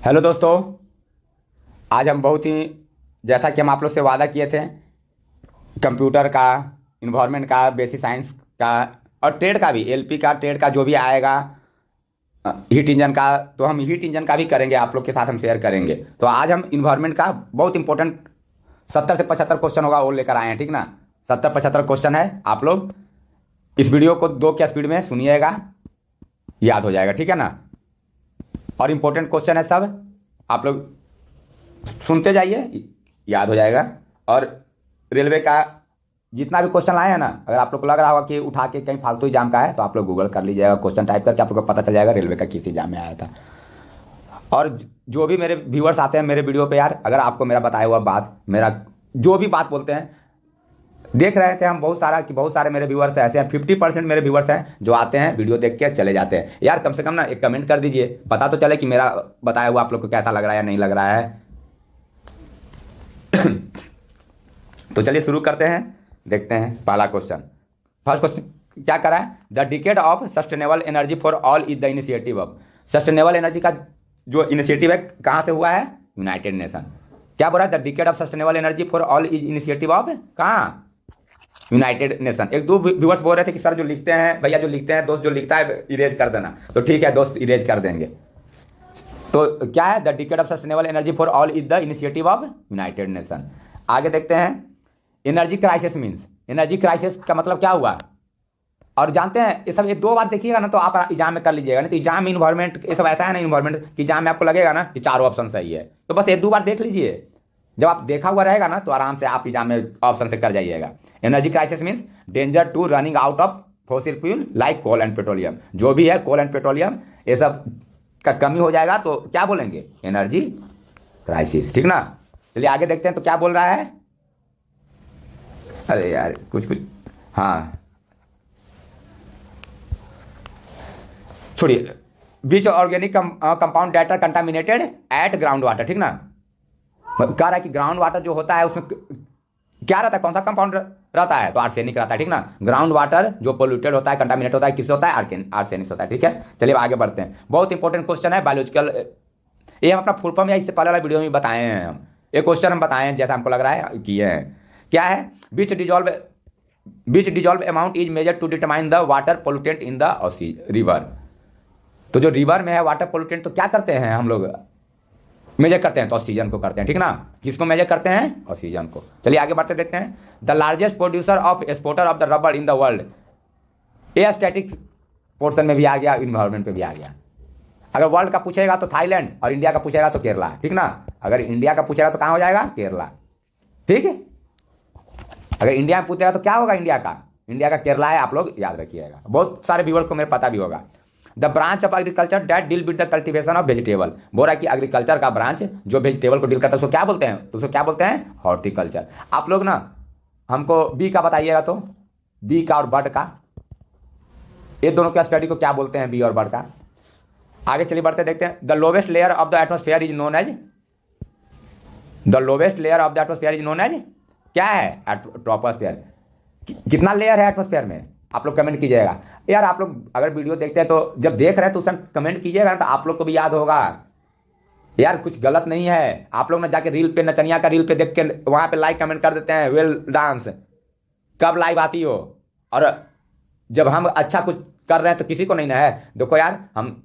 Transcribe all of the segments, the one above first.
Hello दोस्तों। आज हम बहुत ही जैसा कि हम आप लोग से वादा किए थे कंप्यूटर का, इन्वायरमेंट का, बेसिक साइंस का और ट्रेड का भी, एलपी का, ट्रेड का जो भी आएगा, हीट इंजन का, तो हम हीट इंजन का भी करेंगे, आप लोग के साथ हम शेयर करेंगे। तो आज हम इन्वायरमेंट का बहुत इंपॉर्टेंट 70 से 75 क्वेश्चन होगा वो लेकर आए हैं, ठीक ना। 70-75 क्वेश्चन है। आप लोग इस वीडियो को 2 के स्पीड में सुनिएगा, याद हो जाएगा, ठीक है ना। और इम्पोर्टेंट क्वेश्चन है सब, आप लोग सुनते जाइए, याद हो जाएगा। और रेलवे का जितना भी क्वेश्चन आए हैं ना, अगर आप लोग को लग रहा होगा कि उठा के कहीं फालतू एग्जाम का है, तो आप लोग गूगल कर लीजिएगा, क्वेश्चन टाइप करके आप लोग को पता चल जाएगा रेलवे का किस एग्जाम में आया था। और जो भी मेरे व्यूअर्स आते हैं मेरे वीडियो पे यार, अगर आपको मेरा बताया हुआ बात, मेरा जो भी बात बोलते हैं, देख रहे थे हम बहुत सारे मेरे व्यूअर्स ऐसे हैं, 50% मेरे व्यूअर्स हैं जो आते हैं, वीडियो देख के चले जाते हैं। यार कम से कम ना एक कमेंट कर दीजिए, पता तो चले कि मेरा बताया हुआ आप लोग को कैसा लग रहा है या नहीं लग रहा है। तो चलिए शुरू करते हैं, देखते हैं पहला क्वेश्चन। फर्स्ट क्वेश्चन क्या करा है? The decade of sustainable energy for all is the initiative of. Sustainable energy का जो इनिशिएटिव है कहाँ से हुआ है? United nation. क्या बोल रहा है? The decade of sustainable energy for all is initiative of कहाँ? United nation. एक दो व्यूअर्स बोल रहे थे कि सर जो लिखते हैं भैया, जो लिखते हैं दोस्त, जो लिखता है इरेज कर देना। तो ठीक है दोस्त, इरेज कर देंगे। तो क्या है? The decade of sustainable energy for all is the initiative of United nation. आगे देखते हैं, energy crisis means, energy crisis का मतलब क्या हुआ? और जानते हैं ये सब, ये 2 बात देखिएगा ना तो आप एग्जाम में कर लीजिएगा। नहीं तो एग्जाम में इन्वायरमेंट ये सब ऐसा है ना, इन्वायरमेंट की एग्जाम में आपको लगेगा ना कि 4 ऑप्शन सही है, तो बस 1-2 बार देख लीजिए। जब आप देखा हुआ रहेगा ना तो आराम से आप एग्जाम में ऑप्शन से कर जाइएगा। Energy crisis means danger to running out of fossil fuel like coal and petroleum. जो भी है कोल एंड पेट्रोलियम ये सब का कमी हो जाएगा तो क्या बोलेंगे? एनर्जी क्राइसिस, ठीक ना। चलिए आगे देखते हैं तो क्या बोल रहा है। अरे यार कुछ हाँ छोड़िए। Which organic compound that are contaminated at ground water, ठीक ना। कह रहा है कि ग्राउंड वाटर जो होता है उसमें क्या रहता है, कौन सा कंपाउंड रहता है? तो आर्सेनिक रहता है, ठीक ना। ग्राउंड वाटर जो पोल्यूटेड होता है, कंटामिनेट होता है, किससे होता है? आर्सेनिक होता है, ठीक है। चलिए आगे बढ़ते हैं। बहुत इंपॉर्टेंट क्वेश्चन है बायोलॉजिकल, ये हम अपना फुल फॉर्म या इससे पहले वाला वीडियो में बताए हैं हम। ये क्वेश्चन हम बताए हैं जैसा हमको लग रहा है किए हैं। क्या है? Which dissolve amount is major to determine the water pollutant in the river. तो जो रिवर में है वाटर पोल्यूटेंट, तो क्या करते हैं हम लोग? मेजर करते हैं तो ऑक्सीजन को करते हैं, ठीक ना। किसको मेजर करते हैं? ऑक्सीजन को। चलिए आगे बढ़ते देखते हैं। The largest producer of exporter of the rubber in the world. ये स्टैटिक्स पोर्शन में भी आ गया, इन्वायरमेंट पे भी आ गया। अगर वर्ल्ड का पूछेगा तो थाईलैंड, और इंडिया का पूछेगा तो केरला, ठीक ना। अगर इंडिया का पूछेगा तो कहाँ हो जाएगा? केरला, ठीक है। अगर इंडिया में पूछेगा तो क्या होगा? इंडिया का केरला है, आप लोग याद रखिएगा। बहुत सारे व्यूअर्स को मेरे पता भी होगा। The branch of agriculture that deal with the cultivation of vegetable. बोल रहा है कि एग्रीकल्चर का ब्रांच जो वेजिटेबल को डील करता है उसको क्या बोलते हैं? तो उसको क्या बोलते हैं? हॉर्टिकल्चर। आप लोग ना हमको बी का बताइएगा, तो बी का और बर्ड का, ये दोनों के स्टडी को क्या बोलते हैं? बी और बर्ड का। आगे चलिए बढ़ते देखते हैं। The lowest layer of the atmosphere is known as, the lowest layer of the atmosphere is known as क्या है? ट्रोपोस्फेयर। कितना लेयर है एटमोस्फेयर में? आप लोग कमेंट कीजिएगा। यार आप लोग अगर वीडियो देखते हैं तो जब देख रहे हैं तो उस टाइम कमेंट कीजिएगा ना, तो आप लोग को भी याद होगा। यार कुछ गलत नहीं है। आप लोग ना जाके रील पे, नचनिया का रील पे देख के वहां पे लाइक कमेंट कर देते हैं, वेल डांस। कब लाइव आती हो? और जब हम अच्छा कुछ कर रहे हैं तो किसी को नहीं ना है। देखो यार, हम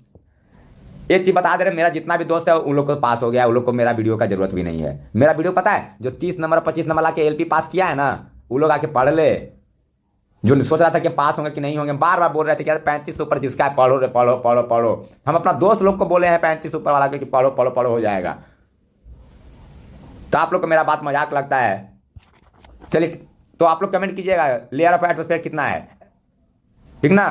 एक चीज बता दे रहे हैं, मेरा जितना भी दोस्त है उन लोग को पास हो गया, उन लोग को मेरा वीडियो का जरूरत भी नहीं है। मेरा वीडियो पता है जो 30 नंबर 25 नंबर ला के एलपी पास किया है ना, वो लोग आके पढ़ ले। जो सोच रहा था कि पास होंगे कि नहीं होंगे, बार बार बोल रहे थे कि यार 35 ऊपर जिसका है पढ़ो रे, पढ़ो पढ़ो पढ़ो। हम अपना दोस्त लोग को बोले हैं 35 ऊपर वाला कि पढ़ो पढ़ो पढ़ो हो जाएगा। तो आप लोग को मेरा बात मजाक लगता है। चलिए तो आप लोग कमेंट कीजिएगा लेयर ऑफ एटमॉस्फेयर कितना है, ठीक ना।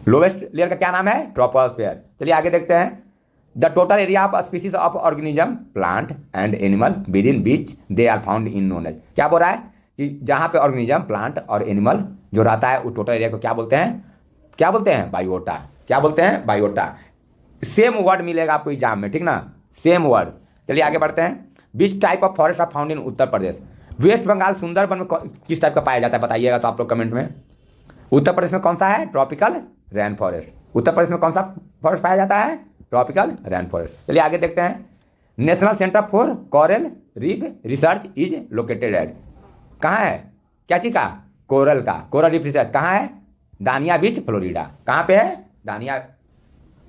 लोवेस्ट लेयर का क्या नाम है? ट्रोपोस्फेयर। चलिए आगे देखते हैं। The total area of species of organism plant and animal within which they are found in known as. क्या बोल रहा है कि जहां पे ऑर्गेनिज्म, प्लांट और एनिमल जो रहता है उस टोटल एरिया को क्या बोलते हैं? क्या बोलते हैं? बायोटा। क्या बोलते हैं? बायोटा। सेम वर्ड मिलेगा आपको एग्जाम में, ठीक ना, सेम वर्ड। चलिए आगे बढ़ते हैं। Which type of forest are found in Uttar Pradesh. West Bengal Sundarban में किस टाइप का पाया जाता है बताइएगा तो आप लोग कमेंट में। उत्तर प्रदेश में कौन सा है? Tropical rain forest. Uttar Pradesh में कौन सा फॉरेस्ट पाया जाता है? Tropical rain forest. चलिए आगे देखते हैं। National centre for coral reef research is located at, कहाँ है, क्या चीज का, कोरल का, कोरल रीफ रिसर्च कहाँ है, दानिया बीच फ्लोरिडा। कहाँ पे है, दानिया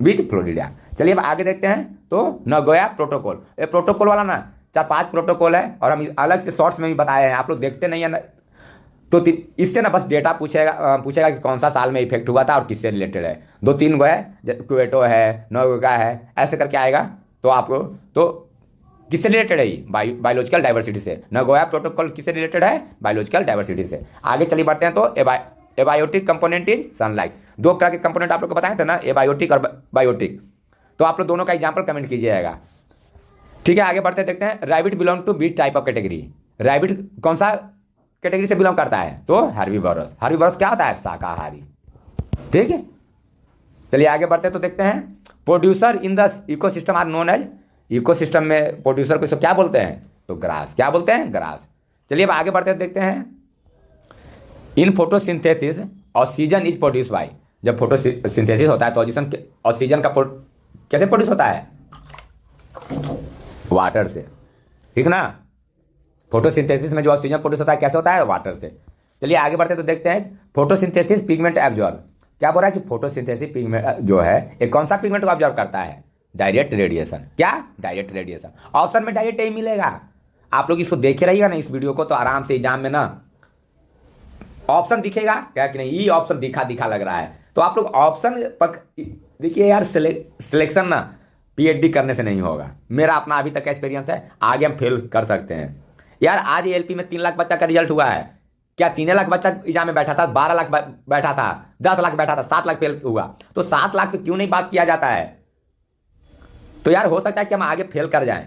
बीच फ्लोरिडा। चलिए अब आगे देखते हैं। तो नगोया प्रोटोकॉल, ये प्रोटोकॉल वाला ना 4-5 प्रोटोकॉल है और हम अलग से शॉर्ट्स में भी बताए हैं, आप लोग देखते नहीं है ना, तो इससे ना बस डेटा पूछेगा कि कौन सा साल में इफेक्ट हुआ था और किससे रिलेटेड है। 2-3 गो है, क्वेटो है, नोगा है, ऐसे करके आएगा। तो आपको तो किससे रिलेटेड है ये, बायोलॉजिकल डाइवर्सिटी से। नगोया प्रोटोकॉल किससे रिलेटेड है, बायोलॉजिकल डाइवर्सिटी से। आगे चलिए बढ़ते हैं। तो एबायोटिक कंपोनेंट इन सनलाइट, 2 तरह के कंपोनेंट आप लोग को बताए थे ना, एबायोटिक और बायोटिक। तो आप लोग दोनों का एग्जाम्पल कमेंट कीजिएगा, ठीक है। आगे बढ़ते देखते हैं। Rabbit belong to which type of category, rabbit कौन सा कैटेगरी से बिलोंग करता है, तो हर्बीवोरस। हर्बीवोरस क्या होता है, शाकाहारी, ठीक है। चलिए आगे बढ़ते तो देखते हैं। Producer in the ecosystem are known as, ecosystem में प्रोड्यूसर को क्या बोलते हैं, तो ग्रास, क्या बोलते हैं, ग्रास। चलिए अब आगे बढ़ते देखते हैं। In photosynthesis oxygen is produce by, जब फोटोसिंथेसिस होता है तो ऑक्सीजन का कैसे प्रोड्यूस होता है, वाटर से, ठीक ना। फोटोसिंथेसिस में जो ऑक्सीजन प्रोड्यूस होता है कैसे होता है, वाटर से। चलिए आगे बढ़ते तो देखते हैं। फोटोसिंथेसिस पिगमेंट एब्जॉर्ब, क्या बोल रहा है कि फोटोसिंथेसिस पिगमेंट जो है एक कौन सा पिगमेंट को ऑब्जर्व करता है, डायरेक्ट रेडिएशन। क्या, डायरेक्ट रेडिएशन। ऑप्शन में डायरेक्ट यही मिलेगा, आप लोग इसको देखे रहिएगा ना इस वीडियो को, तो आराम से एग्जाम में ना ऑप्शन दिखेगा क्या कि नहीं, ये ऑप्शन दिखा लग रहा है, तो आप लोग ऑप्शन देखिए यार। सिलेक्शन ना पीएचडी करने से नहीं होगा, मेरा अपना अभी तक का एक्सपीरियंस है, आगे हम फेल कर सकते हैं यार। आज एलपी में 3 लाख बच्चा का रिजल्ट हुआ है, क्या 3 लाख बच्चा एग्जाम में बैठा था, 12 लाख बैठा था, 10 लाख बैठा था, 7 लाख फेल हुआ, तो 7 लाख पे क्यों नहीं बात किया जाता है। तो यार हो सकता है कि हम आगे फेल कर जाएं,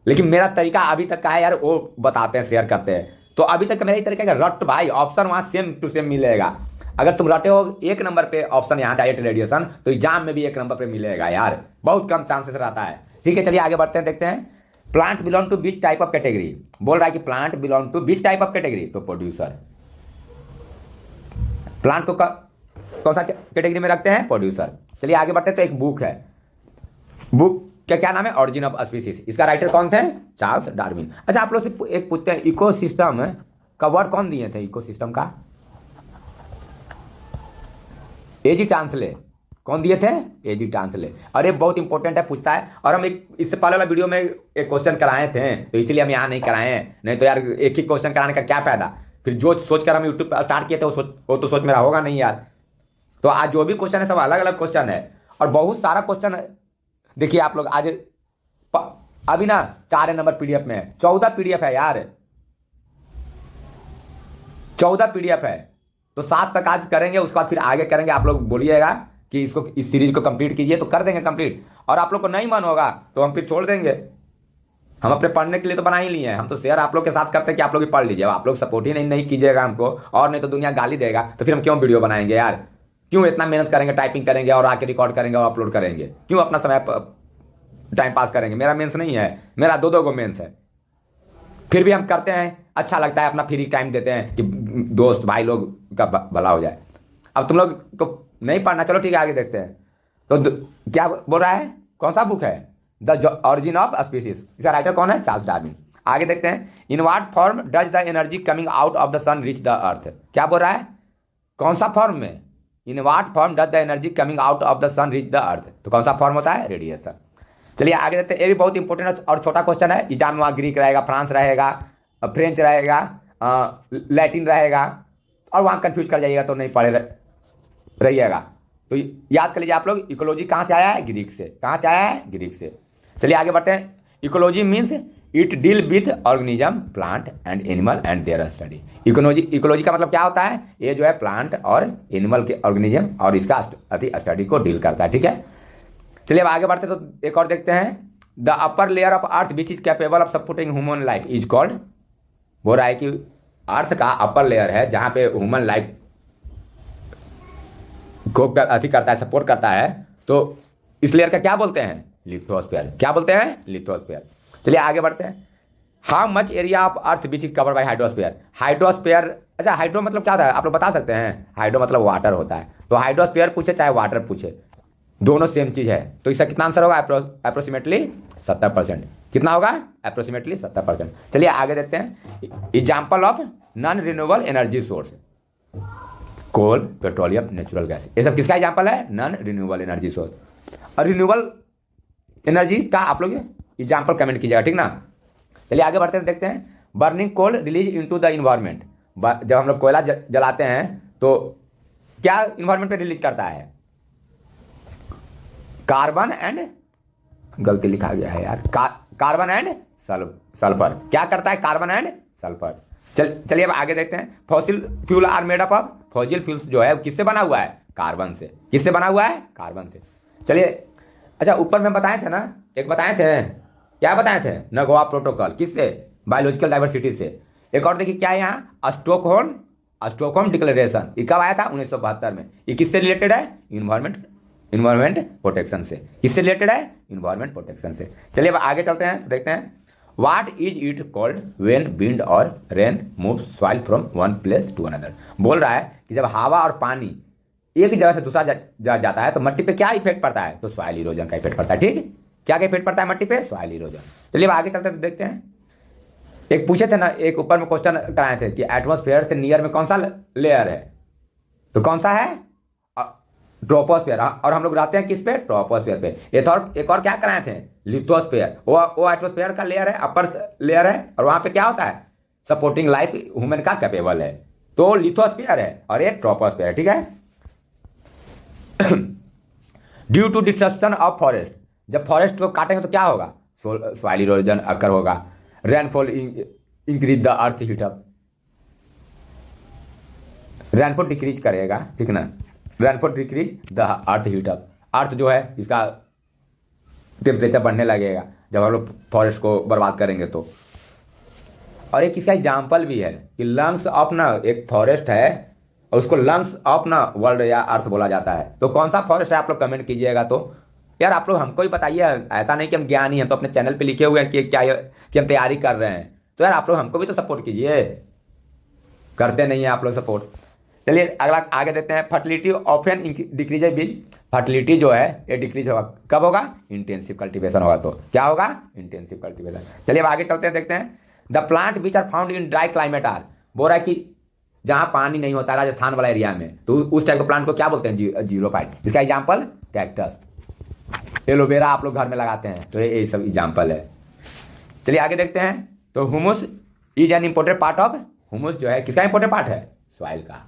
लेकिन मेरा तरीका अभी तक का है यार, वो बताते हैं, शेयर करते हैं। तो अभी तक मेरा ही तरीका है, रट भाई, ऑप्शन वहां सेम टू सेम मिलेगा। अगर तुम रटे हो 1 नंबर पे ऑप्शन यहाँ डायरेक्ट रेडिएशन, तो एग्जाम में भी 1 नंबर पे मिलेगा यार, बहुत कम चांसेस रहता है, ठीक है। चलिए आगे बढ़ते हैं, देखते हैं। Plant belong to which type of category, बोल रहा है कि plant belong to which type of category, तो प्रोड्यूसर। प्लांट को कौन सा कैटेगरी में रखते हैं, प्रोड्यूसर। चलिए आगे बढ़ते हैं। तो एक बुक है, बुक का क्या नाम है, ऑरिजिन ऑफ स्पीसीज, इसका राइटर कौन थे, चार्ल्स डार्विन। अच्छा आप लोग से एक पूछते हैं, इकोसिस्टम का वर्ड कौन दिए थे, इकोसिस्टम का, एजी टांसले, कौन दिए थे, एजी टांसले। और ये बहुत इंपॉर्टेंट है, पूछता है। और हम एक इससे पहले वाला वीडियो में एक क्वेश्चन कराए थे, तो इसीलिए हम यहाँ नहीं कराए हैं, नहीं तो यार एक ही क्वेश्चन कराने का क्या फायदा, फिर जो सोचकर हम यूट्यूब पर स्टार्ट किए थे वो तो सोच मेरा होगा नहीं यार। तो आज जो भी क्वेश्चन है सब अलग अलग क्वेश्चन है, और बहुत सारा क्वेश्चन देखिए आप लोग। आज अभी ना 4 नंबर पीडीएफ में है, 14 पीडीएफ है यार, 14 पीडीएफ है। तो 7 तक आज करेंगे, उसके बाद फिर आगे करेंगे। आप लोग बोलिएगा कि इसको, इस सीरीज को कंप्लीट कीजिए, तो कर देंगे कंप्लीट। और आप लोग को नहीं मन होगा तो हम फिर छोड़ देंगे, हम अपने पढ़ने के लिए तो बना ही लिए हैं, हम तो शेयर आप लोग के साथ करते हैं कि आप लोग भी पढ़ लीजिए। आप लोग सपोर्ट ही नहीं कीजिएगा हमको, और नहीं तो दुनिया गाली देगा, तो फिर हम क्यों वीडियो बनाएंगे यार, क्यों इतना मेहनत करेंगे, टाइपिंग करेंगे और आके रिकॉर्ड करेंगे और अपलोड करेंगे, क्यों अपना समय टाइम पास करेंगे। मेरा मेंस नहीं है, मेरा 2 गो मेंस है, फिर भी हम करते हैं, अच्छा लगता है, अपना फ्री टाइम देते हैं कि दोस्त भाई लोग का भला हो जाए। अब तुम लोग को नहीं पढ़ना, चलो ठीक है आगे देखते हैं। तो क्या बोल रहा है, कौन सा बुक है, द ऑरिजिन ऑफ स्पीसीज, इसका राइटर कौन है, चार्ल्स डार्विन। आगे देखते हैं। In what form does the energy coming out of the sun reach the earth, क्या बोल रहा है, कौन सा फॉर्म में, in what form does the energy coming out of the sun reach the earth, तो कौन सा फॉर्म होता है, रेडिएशन। चलिए आगे देखते हैं। ये भी बहुत इंपॉर्टेंट और छोटा क्वेश्चन है, एग्जाम में वहाँ ग्रीक रहेगा, फ्रांस रहेगा, फ्रेंच रहेगा, लैटिन रहेगा, और वहाँ कंफ्यूज कर जाइएगा तो नहीं पढ़े रहिएगा। तो याद कर लीजिए आप लोग, इकोलॉजी कहाँ से आया है, ग्रीक से। कहाँ से आया है, ग्रीक से। चलिए आगे बढ़ते हैं। Ecology means it deal with organism, plant and animal and there study. Ecology का मतलब क्या होता है, ये जो है प्लांट और एनिमल के ऑर्गेनिज्म और इसका स्टडी को डील करता है, ठीक है। चलिए अब आगे बढ़ते तो एक और देखते हैं। The upper layer of earth which is capable of supporting human life is called, बोल रहा है कि अर्थ का अपर लेयर है जहां पे ह्यूमन लाइफ को करता है, सपोर्ट करता है, तो इस लेयर का क्या बोलते हैं, लिथोस्फीयर। क्या बोलते हैं, लिथोस्फीयर। चलिए आगे बढ़ते हैं। How much area of earth which is covered by hydrosphere. Hydrosphere, अच्छा हाइड्रो मतलब क्या होता है, आप लोग बता सकते हैं। हाइड्रो मतलब वाटर होता है, तो हाइड्रोस्फीयर पूछे चाहे वाटर पूछे, दोनों सेम चीज है, तो इसका कितना आंसर होगा? अप्रोक्सीमेटली 70%। कितना होगा? अप्रोक्सीमेटली 70%। चलिए आगे देखते हैं। Example of non renewable energy source, coal, petroleum, natural gas, ये सब किसका एग्जाम्पल है? Non renewable energy source. और रिन्यूएबल एनर्जी का आप लोग एग्जाम्पल कमेंट कीजिएगा, ठीक ना। चलिए आगे बढ़ते हैं, देखते हैं। Burning coal release into the environment, जब हम लोग कोयला जलाते हैं तो क्या इन्वायरमेंट पे रिलीज करता है? कार्बन एंड, गलती लिखा गया है यार, कार्बन एंड सल्फर। क्या करता है? Carbon and sulphur. चलिए अब आगे देखते हैं। Fossil fuel are made up of, fossil fuel जो है किससे बना हुआ है? कार्बन से। किससे बना हुआ है? कार्बन से। चलिए, अच्छा ऊपर में बताए थे ना, एक बताए थे, क्या बताए थे? नगोआ प्रोटोकॉल, किससे? बायोलॉजिकल डाइवर्सिटी से। एक और देखिए क्या है यहाँ, स्टॉकहोम डिक्लेरेशन, ये कब आया था? 1972 में। ये किससे रिलेटेड है? इन्वायरमेंट प्रोटेक्शन से। किससे रिलेटेड है? इन्वायरमेंट प्रोटेक्शन से। चलिए अब आगे चलते हैं, तो देखते हैं। What is it called when wind और rain move soil from one place to another. बोल रहा है कि जब हवा और पानी एक जगह से दूसरा जाता है तो मिट्टी पे क्या इफेक्ट पड़ता है? तो सॉइल इरोजन का इफेक्ट पड़ता है, ठीक। क्या इफेक्ट पड़ता है मिट्टी पे? Soil erosion. चलिए अब आगे चलते हैं, तो देखते हैं। एक पूछे थे ना, एक ऊपर में क्वेश्चन कराए थे कि एटमॉस्फेयर से नियर में कौन सा लेयर है, तो कौन सा है? ट्रोपोस्फेयर। और हम लोग रहते हैं किस पे? ट्रोपोस्फेयर पे। एक और क्या कराए थे? लिथोस्फेयर। वो एटमॉस्फेयर का लेयर है, अपर लेयर है, और वहां पे क्या होता है? सपोर्टिंग लाइफ ह्यूमन का कैपेबल है, तो लिथोस्फेयर है, और ये ट्रोपोस्फेयर, ठीक है। Due to destruction of forest, जब फॉरेस्ट को काटेंगे तो क्या होगा? सॉइल इरोजन अकर होगा। Rainfall increase the earth heat up, rainfall decrease करेगा, ठीक ना। Rainfall decrease the earth heat up, earth जो है इसका टेम्परेचर बढ़ने लगेगा जब हम लोग फॉरेस्ट को बर्बाद करेंगे तो। और एक इसका एग्जाम्पल भी है कि लंग्स ऑफ ना, एक फॉरेस्ट है और उसको लंग्स ऑफ ना वर्ल्ड या अर्थ बोला जाता है, तो कौन सा फॉरेस्ट है? आप लोग कमेंट कीजिएगा। तो यार आप लोग हमको ही बताइए, ऐसा नहीं कि हम ज्ञानी हैं तो अपने चैनल पे लिखे हुए हैं कि क्या कि हम तैयारी कर रहे हैं, तो यार आप लोग हमको भी तो सपोर्ट कीजिए, करते नहीं है आप लोग सपोर्ट। चलिए अगला आगे देखते हैं। फर्टिलिटी ऑफन डिक्रीज बीज, फर्टिलिटी जो है ये डिक्रीज होगा, कब होगा? इंटेंसिव कल्टीवेशन होगा, तो क्या होगा? Intensive cultivation. चलिए अब आगे चलते हैं, देखते हैं। The plant which are found in dry climate are, बोल रहा है कि जहां पानी नहीं होता, राजस्थान वाला एरिया में, तो उस टाइप के प्लांट को क्या बोलते हैं? जीरोफाइट। इसका एग्जाम्पल कैक्टस, एलोवेरा आप लोग घर में लगाते हैं, तो ये सब एग्जाम्पल है। चलिए आगे देखते हैं। तो humus is an important part of, humus जो है किसका इंपोर्टेंट पार्ट है? सॉइल का।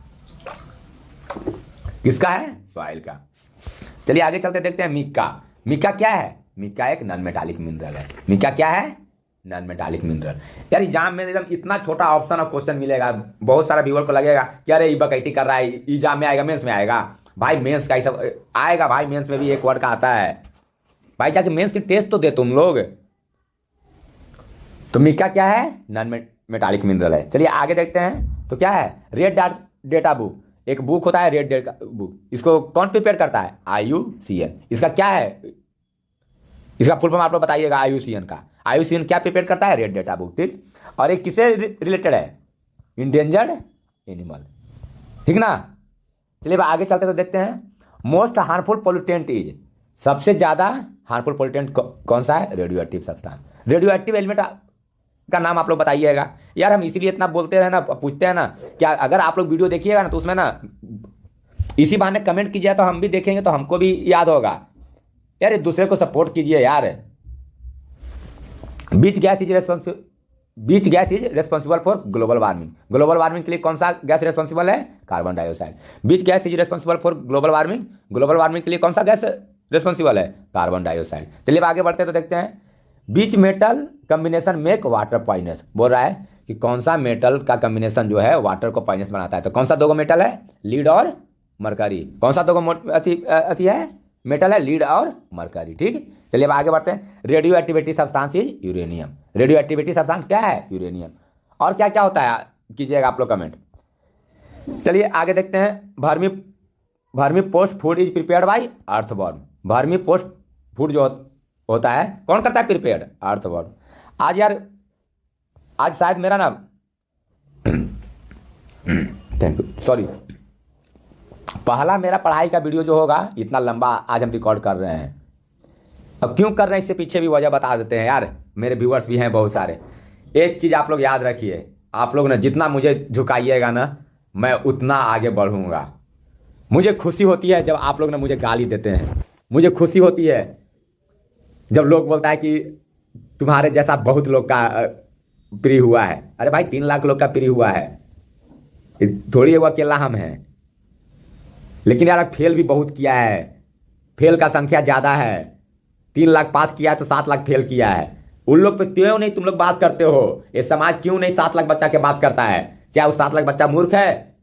किसका है? सॉइल का। चलिए आगे चलते देखते हैं। मिक्का क्या है? मिक्का एक नॉन मेटालिक मिनरल है। मिक्का क्या है? Non metallic mineral. यार एग्जाम में एकदम इतना छोटा ऑप्शन और क्वेश्चन मिलेगा, बहुत सारा व्यूअर को लगेगा कि अरे बकैती कर रहा है, एग्जाम में आएगा, मेंस में आएगा। भाई मेंस का ही सब आएगा भाई, मेंस में भी एक वर्ड का आता है भाई, जाके मेंस की टेस्ट तो दे तुम लोग। तो मिक्का क्या है? नॉन मेटालिक मिनरल है। चलिए आगे देखते हैं। तो क्या है? रेड डेटा बुक, एक बुक होता है रेड डेटा बुक, इसको कौन प्रिपेयर करता है? IUCN। इसका क्या है? इसका फुल फॉर्म आप लोग बताइएगा। IUCN का, IUCN क्या प्रिपेयर करता है? रेड डेटा बुक, ठीक। और एक किससे रिलेटेड है? इंडेंजर्ड एनिमल, ठीक ना। चलिए आगे चलते तो देखते हैं। मोस्ट हार्मफुल पोल्यूटेंट इज, सबसे ज्यादा हार्मफुल पोल्यूटेंट कौन सा है? Radio active substance. Radio active element का नाम आप लोग बताइएगा। यार हम इसीलिए इतना बोलते हैं ना, पूछते हैं ना, क्या अगर आप लोग वीडियो देखिएगा ना तो उसमें ना इसी बहाने कमेंट कीजिए तो हम भी देखेंगे, तो हमको भी याद होगा। यार एक दूसरे को सपोर्ट कीजिए यार। Which gas is responsible for global warming. Global warming के लिए कौन सा गैस रेस्पॉन्सिबल है? Carbon dioxide. Which gas is responsible for global warming. Global warming के लिए कौन सा गैस रेस्पॉन्सिबल है? Carbon dioxide. चलिए आगे बढ़ते तो देखते हैं। Which metal combination make water poisonous, बोल रहा है कि कौन सा मेटल का कॉम्बिनेशन जो है वाटर को पॉइजनस बनाता है। तो कौन सा दो मेटल है? लीड और मरकरी। कौन सा दो अति है मेटल है? लीड और मरकरी, ठीक। चलिए अब आगे बढ़ते हैं। Radio activity substance is uranium. Radio activity substance क्या है? यूरेनियम। और क्या क्या होता है कीजिएगा आप लोग कमेंट। चलिए आगे देखते हैं। Vermi post food is prepared by earthworm. Vermi post food जो होता है कौन करता है प्रिपेयर्ड? अर्थवर्म। आज शायद मेरा ना थैंक यू, सॉरी, पहला मेरा पढ़ाई का वीडियो जो होगा इतना लंबा आज हम रिकॉर्ड कर रहे हैं। अब क्यों कर रहे हैं इससे पीछे भी वजह बता देते हैं यार, मेरे व्यूअर्स भी हैं बहुत सारे। एक चीज़ आप लोग याद रखिए, आप लोग ना जितना मुझे झुकाइएगा ना मैं उतना आगे बढ़ूंगा। मुझे खुशी होती है जब आप लोग ना मुझे गाली देते हैं, मुझे खुशी होती है जब लोग बोलता है कि तुम्हारे जैसा बहुत लोग का प्रिय हुआ है। अरे भाई 3 लाख लोग का प्रिय हुआ है, थोड़ी वो अकेला हम हैं। लेकिन यार फेल भी बहुत किया है, फेल का संख्या ज़्यादा है। 3 लाख पास किया है तो 7 लाख फेल किया है। उन लोग पे क्यों नहीं तुम लोग बात करते हो? ये समाज क्यों नहीं 7 लाख बच्चा के बात करता है? क्या वो 7 लाख बच्चा मूर्ख है?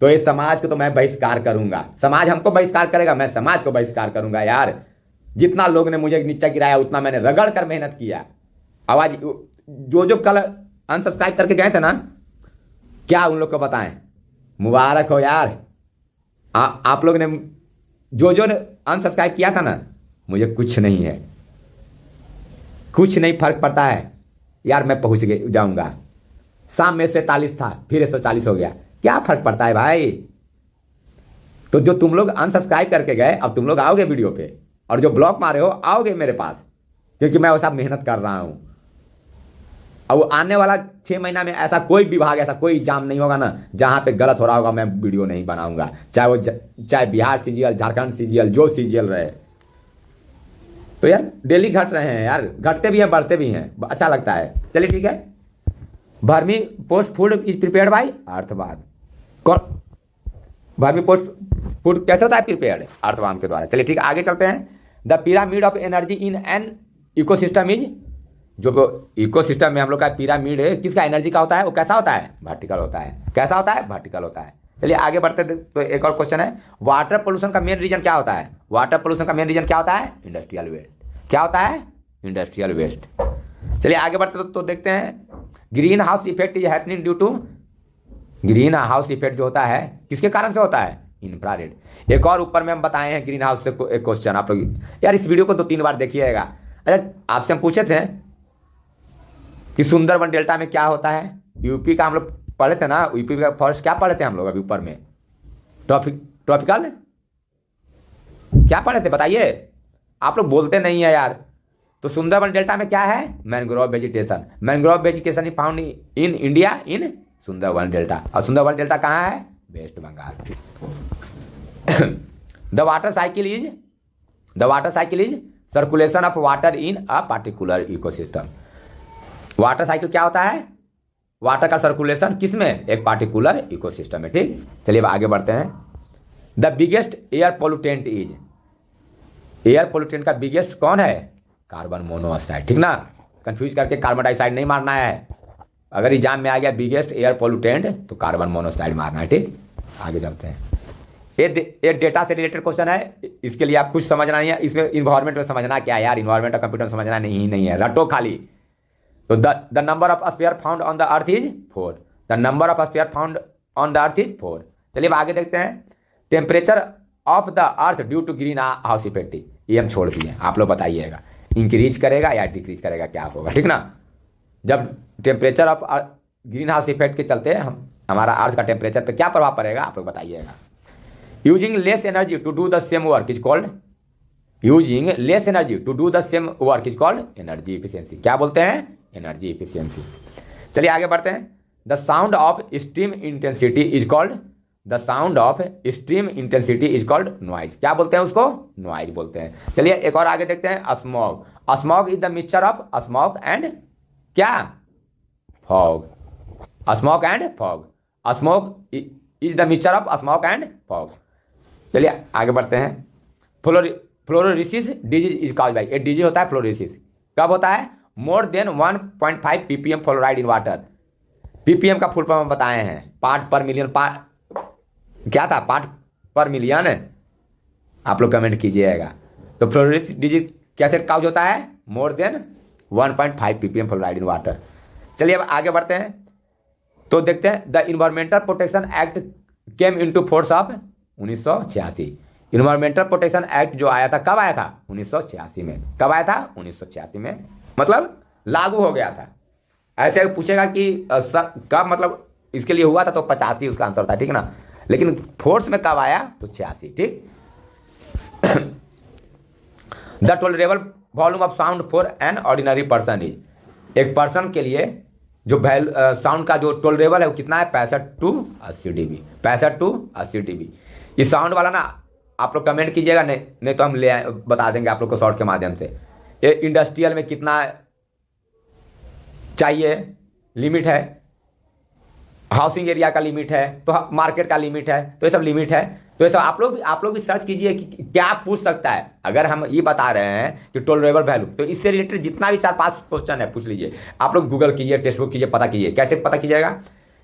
तो इस समाज को तो मैं बहिष्कार करूंगा। समाज हमको बहिष्कार करेगा, मैं समाज को बहिष्कार करूंगा। यार जितना लोग ने मुझे नीचे गिराया उतना मैंने रगड़ कर मेहनत किया। आवाज जो कल अनसब्सक्राइब करके गए थे ना, क्या उन लोग को बताएं? मुबारक हो यार। आप लोग ने जो अनसब्सक्राइब किया था ना, मुझे कुछ नहीं है, कुछ नहीं फर्क पड़ता है यार। मैं पहुंच जाऊंगा। शाम में 47 था, फिर 140 हो गया, क्या फर्क पड़ता है भाई? तो जो तुम लोग अनसब्सक्राइब करके गए, अब तुम लोग आओगे वीडियो पे, और जो ब्लॉक मारे हो आओगे मेरे पास, क्योंकि मैं वैसा मेहनत कर रहा हूं। अब आने वाला 6 महीना में ऐसा कोई विभाग, ऐसा कोई एग्जाम नहीं होगा ना जहां पे गलत हो रहा होगा मैं वीडियो नहीं बनाऊंगा। चाहे बिहार सीजीएल, झारखंड सीजीएल, जो सीजीएल रहे। तो यार डेली घट रहे हैं यार, घटते भी हैं बढ़ते भी हैं, अच्छा लगता है। चलिए ठीक है। Vermi post food is prepared by अर्थवाम। कौन वर्मी पोस्ट फूड कैसे होता है प्रिपेयर्ड? अर्थवाम के द्वारा। चलिए ठीक है, आगे चलते हैं। The pyramid of energy in an ecosystem is, जो इकोसिस्टम में हम लोग का पिरामिड है किसका एनर्जी का होता है, वो कैसा होता है? वर्टिकल होता है। कैसा होता है? वर्टिकल होता है। चलिए आगे बढ़ते हैं। तो एक और क्वेश्चन है, वाटर पोल्यूशन का मेन रीजन क्या होता है? वाटर पोल्यूशन का मेन रीजन क्या होता है? Industrial waste. क्या होता है? Industrial waste. चलिए आगे बढ़ते तो देखते हैं, greenhouse effect is happening due to, greenhouse effect जो होता है किसके कारण से होता है? इंफ्रारेड। एक और ऊपर में हम बताए हैं ग्रीन हाउस से एक क्वेश्चन। आप लोग यार इस वीडियो को 2-3 बार देखिएगा। अच्छा आपसे हम पूछे थे कि सुंदरबन डेल्टा में क्या होता है? यूपी का हम लोग पढ़े थे ना, यूपी का फॉरेस्ट क्या पढ़े थे हम लोग अभी ऊपर में? ट्रॉपिकल क्या पढ़े थे बताइए? आप लोग बोलते नहीं है यार। तो सुंदरबन डेल्टा में क्या है? Mangrove vegetation. Mangrove vegetation is found in India in Sundarban delta. और सुंदरबन डेल्टा कहाँ है? West Bengal. The water cycle is circulation of water in a particular ecosystem. Water cycle क्या होता है? वाटर का सर्कुलेशन किसमें? एक पार्टिकुलर इकोसिस्टम में। ठीक, चलिए अब आगे बढ़ते हैं। The biggest air pollutant is, air pollutant का बिगेस्ट कौन है? Carbon monoxide. ठीक ना, कंफ्यूज करके कार्बन डाइऑक्साइड नहीं मारना है। अगर एग्जाम में आ गया बिगेस्ट एयर पोल्यूटेंट तो कार्बन मोनोऑक्साइड मारना है। ठीक, आगे चलते हैं। ये डेटा से रिलेटेड क्वेश्चन है, इसके लिए आप कुछ समझना नहीं है। इसमें इन्वायरमेंट में समझना क्या है यार, इन्वायरमेंट और कंप्यूटर में समझना नहीं है, रटो खाली। तो the number of sphere found on the earth is 4। The number of sphere found on the earth is 4। चलिए अब आगे देखते हैं। Temperature of the earth due to greenhouse effect, ये हम छोड़ दिए, आप लोग बताइएगा इंक्रीज करेगा या डिक्रीज करेगा, क्या होगा? ठीक ना, जब temperature of green house effect के चलते हमारा अर्थ का टेम्परेचर पे क्या प्रभाव पड़ेगा, आप लोग बताइएगा। Using less energy to do the same work is called, using less energy to do the same work is called energy efficiency. क्या बोलते हैं? Energy efficiency. चलिए आगे बढ़ते हैं। The sound of stream intensity is called, the sound of stream intensity is called noise. क्या बोलते हैं उसको? नॉइज बोलते हैं। चलिए एक और आगे देखते हैं। Smog, smog is the mixture of smog and क्या? Fog. Smog and fog, smog is the mixture of smog and fog. चलिए आगे बढ़ते हैं। Fluorosis disease is caused by, एक डिजीज होता है फ्लोरोसिस, कब होता है? More than 1.5 ppm fluoride in water. PPM का फुल फॉर्म बताए हैं, पार्ट पर मिलियन, क्या था? पार्ट पर मिलियन। आप लोग कमेंट कीजिएगा। तो फ्लोरोसिस डिजीज कैसे काउज होता है? More than 1.5 ppm fluoride in water. चलिए अब आगे बढ़ते हैं तो देखते हैं। The environmental protection act came into force of 1986। Environmental protection act जो आया था कब आया था? 1986 में। कब आया था? 1986 में, मतलब लागू हो गया था। ऐसे पूछेगा कि कब, मतलब इसके लिए हुआ था तो 85 उसका आंसर था। ठीक ना, लेकिन फोर्स में कब आया? तो 86। ठीक। The tolerable volume of sound for an ordinary person is, एक पर्सन के लिए जो साउंड का जो टॉलरेबल है वो कितना है? 65 to 80 dB। 65 to 80 dB। इस साउंड वाला ना आप लोग कमेंट कीजिएगा, नहीं तो हम बता देंगे आप लोग को शॉर्ट के माध्यम से। ये इंडस्ट्रियल में कितना चाहिए, लिमिट है, हाउसिंग एरिया का लिमिट है, तो मार्केट का लिमिट है, तो ये सब लिमिट है। तो ये सब आप लोग भी सर्च कीजिए कि क्या पूछ सकता है। अगर हम ये बता रहे हैं कि टॉलरेबल वैल्यू, तो इससे रिलेटेड जितना भी 4-5 क्वेश्चन है पूछ लीजिए। आप लोग गूगल कीजिए, टेक्स्ट बुक कीजिए, पता कीजिए। कैसे पता कीजिएगा?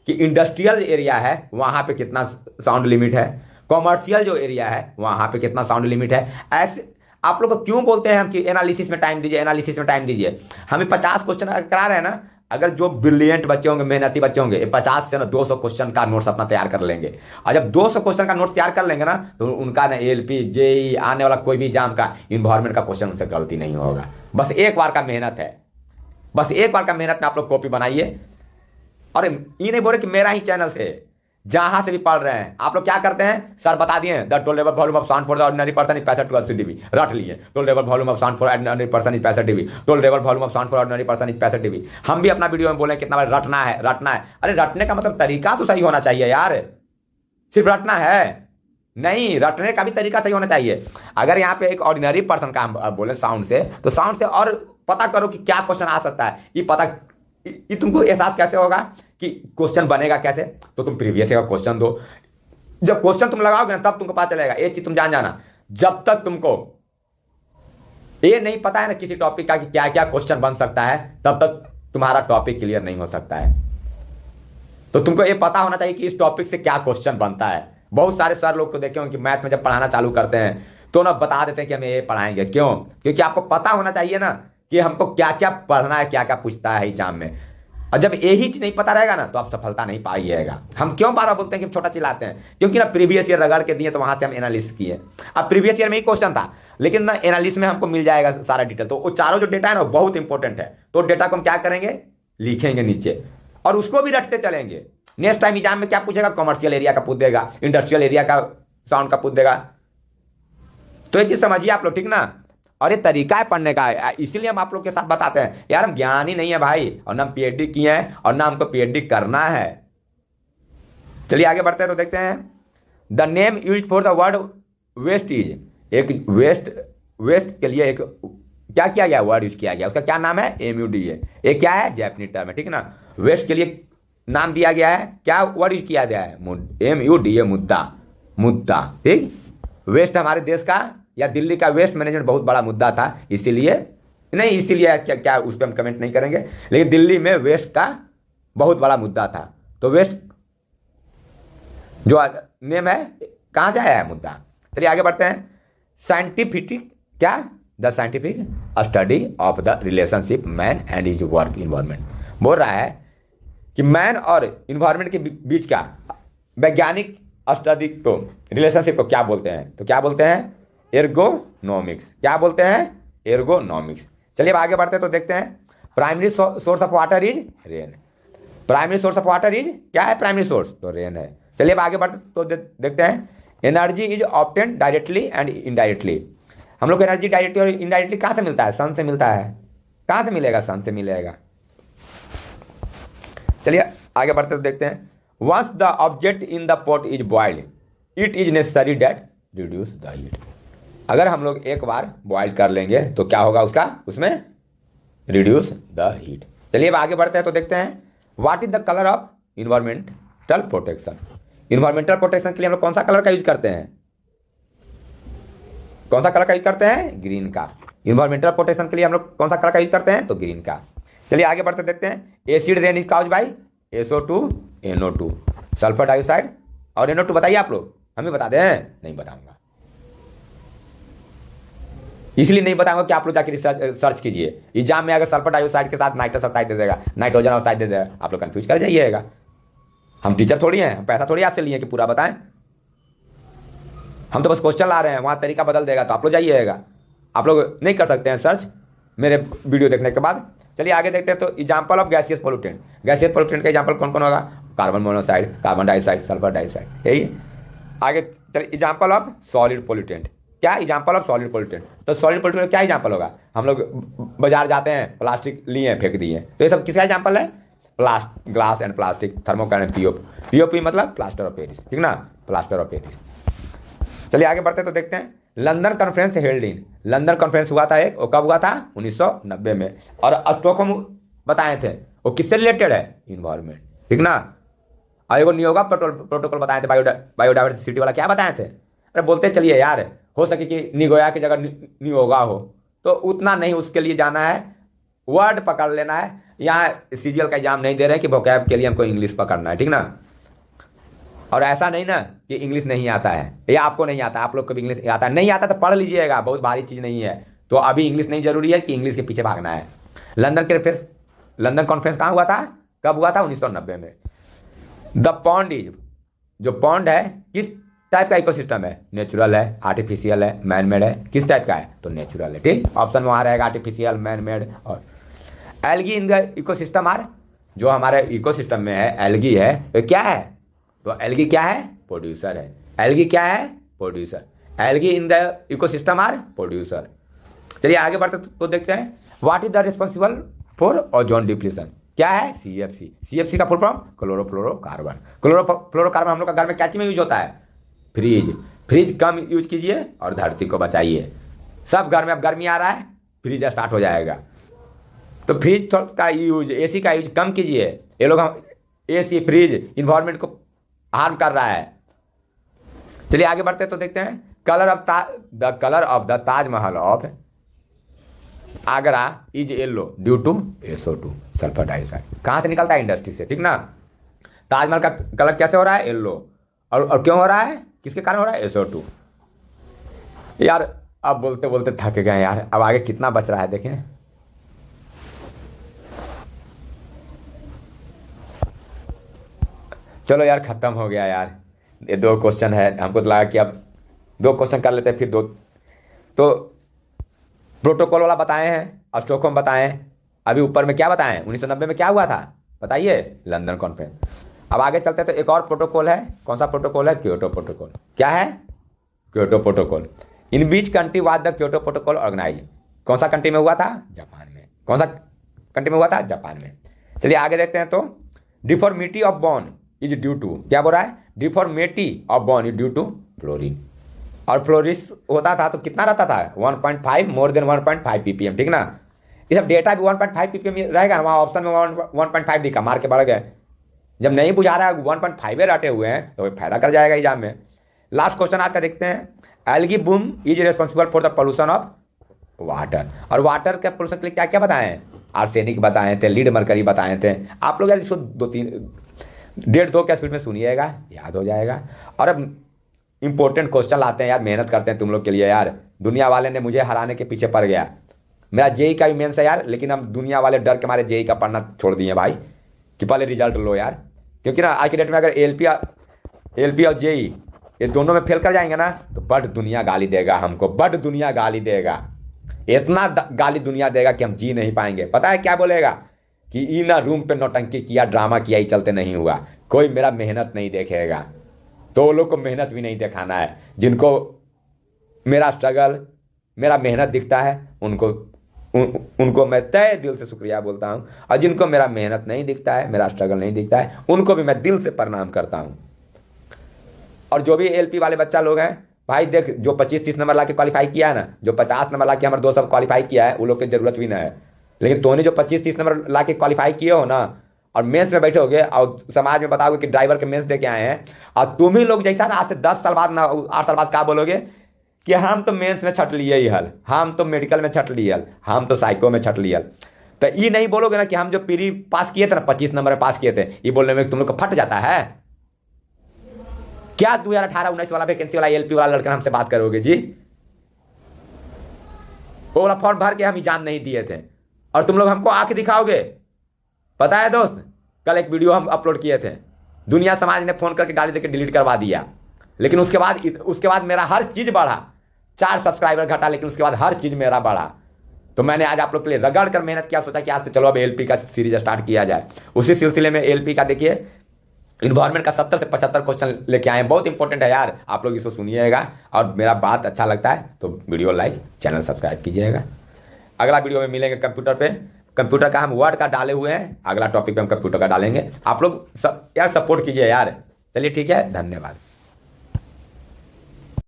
कि इंडस्ट्रियल एरिया है वहां पे कितना साउंड लिमिट है, कॉमर्शियल जो एरिया है वहां पे कितना साउंड लिमिट है। ऐसे आप लोग को क्यों बोलते हैं हम कि एनालिसिस में टाइम दीजिए, एनालिसिस में टाइम दीजिए। हमें 50 क्वेश्चन करा रहे हैं ना, अगर जो ब्रिलियंट बच्चे होंगे, मेहनती बच्चे होंगे, 50 से ना 200 क्वेश्चन का नोट्स अपना तैयार कर लेंगे। और जब 200 क्वेश्चन का नोट्स तैयार कर लेंगे ना, तो उनका ना एलपी, जेई आने वाला कोई भी एग्जाम का इन्वायरमेंट का क्वेश्चन उनसे गलती नहीं होगा। बस एक बार का मेहनत है, बस एक बार का मेहनत में आप लोग कॉपी बनाइए। और ये नहीं बोल रहे कि मेरा ही चैनल से, जहां से भी पढ़ रहे हैं आप लोग क्या करते हैं, सर बता दिए the tolerable volume of sound for the ordinary person is 65 to 80 dB, रट लिए। Tolerable volume of sound for ordinary person is 65 dB, tolerable volume of sound for ordinary person is 65 dB। हम भी अपना video में बोले कितना बार रटना है, रटना है। अरे रटने का मतलब तरीका तो सही होना चाहिए यार, सिर्फ रटना है नहीं, रटने का भी तरीका सही होना चाहिए। अगर यहाँ पे एक ऑर्डिनरी पर्सन का हम बोले साउंड से, तो साउंड से और पता करो कि क्या क्वेश्चन आ सकता है। ये तुमको एहसास कैसे होगा कि क्वेश्चन बनेगा कैसे? तो तुम प्रीवियस का क्वेश्चन दो। जब क्वेश्चन तुम लगाओगे ना, तब तुमको पता चलेगा। एक चीज तुम जान जाना, जब तक तुमको ये नहीं पता है ना किसी टॉपिक का कि क्या क्या क्वेश्चन बन सकता है, तब तक तुम्हारा टॉपिक क्लियर नहीं हो सकता है। तो तुमको ये पता होना चाहिए कि इस टॉपिक से क्या क्वेश्चन बनता है। बहुत सारे सर लोग को देखे होंगे कि मैथ में जब पढ़ाना चालू करते हैं तो ना बता देते हैं कि हमें ये पढ़ाएंगे। क्यों? क्योंकि आपको पता होना चाहिए ना कि हमको क्या क्या पढ़ना है, क्या क्या पूछता है एग्जाम में। और जब यही चीज नहीं पता रहेगा ना, तो आप सफलता नहीं पाइएगा। हम क्यों बार बार बोलते हैं कि छोटा चिल्लाते हैं? क्योंकि ना प्रीवियस ईयर रगड़ के दिए, तो वहां से हम एनालिसिस किए। अब प्रीवियस ईयर में ही क्वेश्चन था, लेकिन ना एनालिसिस में हमको मिल जाएगा सारा डिटेल। तो वो चारों जो डेटा है ना, बहुत इंपॉर्टेंट है। तो डेटा को हम क्या करेंगे, लिखेंगे नीचे, और उसको भी रटते चलेंगे। नेक्स्ट टाइम एग्जाम में क्या पूछेगा, कॉमर्शियल एरिया का पूछ देगा, इंडस्ट्रियल एरिया का साउंड का पूछ देगा। तो ये चीज समझिए आप लोग, ठीक ना? और ये तरीका है पढ़ने का, इसीलिए हम आप लोग के साथ बताते हैं। यार हम ज्ञानी नहीं है भाई, और ना हम पीएचडी किए हैं, और ना हमको पीएचडी करना है। चलिए आगे बढ़ते हैं तो देखते हैं। The name use for the word waste is, एक वेस्ट के लिए एक क्या किया गया, वर्ड यूज किया गया, उसका क्या नाम है? MUD है। ये क्या है? जैपनीज टर्म है, ठीक ना? वेस्ट के लिए नाम दिया गया है, क्या वर्ड यूज किया गया है? MUD है, मुद्दा। ठीक, वेस्ट हमारे देश का या दिल्ली का वेस्ट मैनेजमेंट बहुत बड़ा मुद्दा था, इसीलिए क्या उस पर हम कमेंट नहीं करेंगे, लेकिन दिल्ली में वेस्ट का बहुत बड़ा मुद्दा था। तो वेस्ट जो नेम है कहां से आया है? मुद्दा। चलिए आगे बढ़ते हैं। साइंटिफिक क्या? The scientific study of the relationship man and his work environment. बोल रहा है कि मैन और इन्वायरमेंट के बीच का वैज्ञानिक स्टडी को, रिलेशनशिप को क्या बोलते हैं? तो क्या बोलते हैं? एर्गोनॉमिक्स। क्या बोलते हैं? एर्गोनॉमिक्स। चलिए अब आगे बढ़ते हैं तो देखते हैं। Primary source of water is rain. Primary source of water is क्या है? प्राइमरी सोर्स तो रेन है। चलिए अब आगे बढ़ते तो देखते हैं। Energy is obtain directly and indirectly. हम लोग को एनर्जी डायरेक्टली और इनडायरेक्टली कहां से मिलता है? सन से मिलता है। कहां से मिलेगा? सन से मिलेगा। चलिए आगे बढ़ते तो देखते हैं। Once the object in the pot is boiled it is necessary that reduce the heat. अगर हम लोग एक बार बॉइल कर लेंगे तो क्या होगा उसमें रिड्यूस द हीट। चलिए अब आगे बढ़ते हैं तो देखते हैं। What is the colour of environmental protection. Environmental protection के लिए हम लोग कौन सा कलर का यूज करते हैं? कौन सा कलर का यूज करते हैं? ग्रीन का। इन्वायरमेंटल प्रोटेक्शन के लिए हम लोग कौन सा कलर का यूज करते हैं? तो ग्रीन का। चलिए आगे बढ़ते देखते हैं। Acid rain is caused bye SO2 NO2 sulphur dioxide और NO2। बताइए आप लोग, हमें बता दें? नहीं बताऊंगा, इसलिए नहीं बताऊंगा कि आप लोग जाकर सर्च कीजिए। एग्जाम में अगर सल्फर डाइऑक्साइड के साथ नाइट्रस ऑक्साइड दे देगा, नाइट्रोजन ऑक्साइड दे देगा, आप लोग कंफ्यूज कर जाइएगा। हम टीचर थोड़ी हैं, हम पैसा थोड़ी आपसे लिए कि पूरा बताएं। हम तो बस क्वेश्चन ला रहे हैं, वहां तरीका बदल देगा तो आप लोग जाइएगा। आप लोग नहीं कर सकते हैं सर्च मेरे वीडियो देखने के बाद। चलिए आगे देखते हैं तो example of gaseous pollutant. Gaseous pollutant का एग्जाम्पल कौन कौन होगा? Carbon monoxide, carbon dioxide, sulphur dioxide, यही आगे चलिए, एग्जाम्पल ऑफ सॉलिड पोल्यूटेंट। क्या एग्जाम्पल ऑफ सॉलिड पोल्यूटेंट? तो सॉलिड पोल्यूटेंट क्या एग्जाम्पल होगा? हम लोग बाजार जाते हैं, प्लास्टिक लिए फेंक दिए, तो ये सब किसका एग्जाम्पल है? Glass and plastic, thermocol and POP. POP मतलब प्लास्टर ऑफ पेरिस, ठीक ना, प्लास्टर ऑफ पेरिस। चलिए आगे बढ़ते हैं तो देखते हैं, London conference held in. London conference हुआ था एक, वो कब हुआ था? 1990 में। और स्टॉकहोम बताए थे, वो किससे रिलेटेड है? इन्वायरमेंट, ठीक ना। और एगो नियोगा प्रोटोकॉल बताए थे, बायोडाइवर्सिटी वाला, क्या बताए थे? अरे बोलते चलिए यार, हो सके कि निगोया की जगह नियोगा हो, तो उतना नहीं, उसके लिए जाना है, वर्ड पकड़ लेना है। यहाँ सीजीएल का एग्जाम नहीं दे रहे हैं कि वोकैब के लिए हमको इंग्लिश पकड़ना है, ठीक ना। और ऐसा नहीं ना कि इंग्लिश नहीं आता है, या आपको नहीं आता, आप लोग को भी इंग्लिश आता है, नहीं आता तो पढ़ लीजिएगा, बहुत भारी चीज़ नहीं है। तो अभी इंग्लिश नहीं जरूरी है कि इंग्लिश के पीछे भागना है। लंदन कॉन्फ्रेंस कहाँ हुआ था, कब हुआ था? 1990 में। द पॉन्ड इज, जो पॉन्ड है किस टाइप का इकोसिस्टम है? नेचुरल है, आर्टिफिशियल है, मैन मेड है? किस टाइप का है? तो नेचुरल है, ठीक। ऑप्शन में वहाँ रहेगा आर्टिफिशियल, मैन मेड। और algae in the ecosystem are, जो हमारे इकोसिस्टम में है एल्गी है, ये क्या है? तो एल्गी क्या है? प्रोड्यूसर है। एल्गी क्या है? Producer. Algae in the ecosystem are producer. चलिए आगे बढ़ते तो देखते हैं, what is the responsible for ozone depletion? क्या है? सीएफसी। सीएफसी का फुल फॉर्म क्लोरोफ्लोरोकार्बन। क्लोरोफ्लोरोकार्बन हम लोग का घर में क्या चीज में यूज होता है? फ्रिज। फ्रिज कम यूज कीजिए और धरती को बचाइए। सब घर में अब गर्मी आ रहा है, फ्रिज स्टार्ट हो जाएगा, तो फ्रिज का यूज, एसी का यूज कम कीजिए। ये लोग हम एसी फ्रिज इन्वायरमेंट को हार्म कर रहा है। चलिए आगे बढ़ते तो देखते हैं, the colour of the Taj Mahal of Agra is yellow due to SO2, sulphur dioxide. कहाँ से निकलता है? इंडस्ट्री से, ठीक ना। ताजमहल का कलर कैसे हो रहा है? येलो। और क्यों हो रहा है? किसके कारण हो रहा है? SO2। यार अब बोलते बोलते थक गए यार, अब आगे कितना बच रहा है देखें। चलो यार खत्म हो गया यार, ये 2 क्वेश्चन है, हमको तो लगा कि अब 2 क्वेश्चन कर लेते हैं, फिर 2 तो प्रोटोकॉल वाला बताए हैं, स्टॉकहोम बताए हैं, अभी ऊपर में क्या बताएं? 1990 में क्या हुआ था बताइए? London conference. अब आगे चलते हैं तो एक और प्रोटोकॉल है, कौन सा प्रोटोकॉल है? Kyoto protocol. क्या है? Kyoto protocol. In which country was the Kyoto protocol organise? कौन सा कंट्री में हुआ था? जापान में। कौन सा कंट्री में हुआ था? जापान में। चलिए आगे देखते हैं तो, deformity of bone is due to, क्या बोल रहा है? Deformity of bone is due to fluorine. और फ्लोरिस होता था तो कितना रहता था? 1.5, मोर देन 1.5 ppm, ठीक ना। ये सब डेटा भी 1.5 ppm रहेगा, वहाँ ऑप्शन में 1.5 दिखा, मार के बढ़ गए। जब नहीं बुझा रहा है, 1.5 रटे हुए हैं, तो फायदा कर जाएगा एग्जाम में। लास्ट क्वेश्चन आज का देखते हैं, algae boom is responsible for the pollution of water. और वाटर के पोल्यूशन के लिए क्या क्या बताएं? आर्सेनिक बताए थे, लीड मरकरी बताए थे। आप लोग यार इसको 1.5-2 के स्पीड में सुनिएगा, याद हो जाएगा। और अब इंपॉर्टेंट क्वेश्चन लाते हैं यार, मेहनत करते हैं तुम लोग के लिए यार। दुनिया वाले ने मुझे हराने के पीछे पड़ गया, मेरा जेई का भी मेंस है यार, लेकिन हम दुनिया वाले डर के मारे जेई का पढ़ना छोड़ दिए भाई, कि पहले रिजल्ट लो यार। क्योंकि ना आज के डेट में अगर एलपी और जेई ये दोनों में फेल कर जाएंगे ना, तो बड़ दुनिया गाली देगा हमको, बड़ दुनिया गाली देगा, इतना गाली दुनिया देगा कि हम जी नहीं पाएंगे। पता है क्या बोलेगा? कि ई ना रूम पे नौटंकी किया, ड्रामा किया, ही चलते नहीं हुआ, कोई मेरा मेहनत नहीं देखेगा। तो वो लोग को मेहनत भी नहीं दिखाना है, जिनको मेरा स्ट्रगल, मेरा मेहनत दिखता है, उनको मैं तहे दिल से शुक्रिया बोलता हूँ। और जिनको मेरा मेहनत नहीं दिखता है, मेरा स्ट्रगल नहीं दिखता है, उनको भी मैं दिल से प्रणाम करता हूँ। और जो भी एलपी वाले बच्चा लोग हैं भाई, देख, जो 25-30 नंबर ला के क्वालिफाई किया है ना, जो 50 नंबर ला के हमारे दोस्त सब क्वालिफाई किया है, वो लोग की जरूरत भी ना है। लेकिन तूने जो 25-30 नंबर ला के क्वालिफाई किए हो ना, और मेंस में बैठोगे और समाज में बताओगे कि ड्राइवर के मेंस दे के आए हैं, और तुम ही लोग जैसा आज से 10 साल बाद ना 8 साल बाद क्या बोलोगे? कि हम तो मेंस में छट लिए ही हल, हम तो मेडिकल में छट लिए, हम तो साइको में छट लिए। तो ये नहीं बोलोगे ना कि हम जो प्री पास किए थे ना, 25 नंबर में पास किए थे, ये बोलने में तुम लोग को फट जाता है क्या? 2018-19 वाला वैकेंसी वाला एलपी वाला लड़का हमसे बात करोगे जी? वो वाला फॉर्म भर के हम एग्जाम नहीं दिए थे, और तुम लोग हमको आंख दिखाओगे? पता है दोस्त, कल एक वीडियो हम अपलोड किए थे, दुनिया समाज ने फोन करके गाली देकर डिलीट करवा दिया, लेकिन उसके बाद मेरा हर चीज बढ़ा। 4 सब्सक्राइबर घटा, लेकिन उसके बाद हर चीज मेरा बढ़ा। तो मैंने आज आप लोग के लिए रगड़ कर मेहनत किया, सोचा कि आज से चलो अब एलपी का सीरीज स्टार्ट किया जाए। उसी सिलसिले में एलपी का देखिए इन्वायरमेंट का 70 से 75 क्वेश्चन लेके आए हैं, बहुत इंपॉर्टेंट है यार, आप लोग इसको सुनिएगा। और मेरा बात अच्छा लगता है तो वीडियो लाइक, चैनल सब्सक्राइब कीजिएगा। अगला वीडियो में मिलेंगे कंप्यूटर पे। कंप्यूटर का हम वर्ड का डाले हुए हैं, अगला टॉपिक पे हम कंप्यूटर का डालेंगे। आप लोग सब यार सपोर्ट कीजिए यार। चलिए ठीक है, धन्यवाद।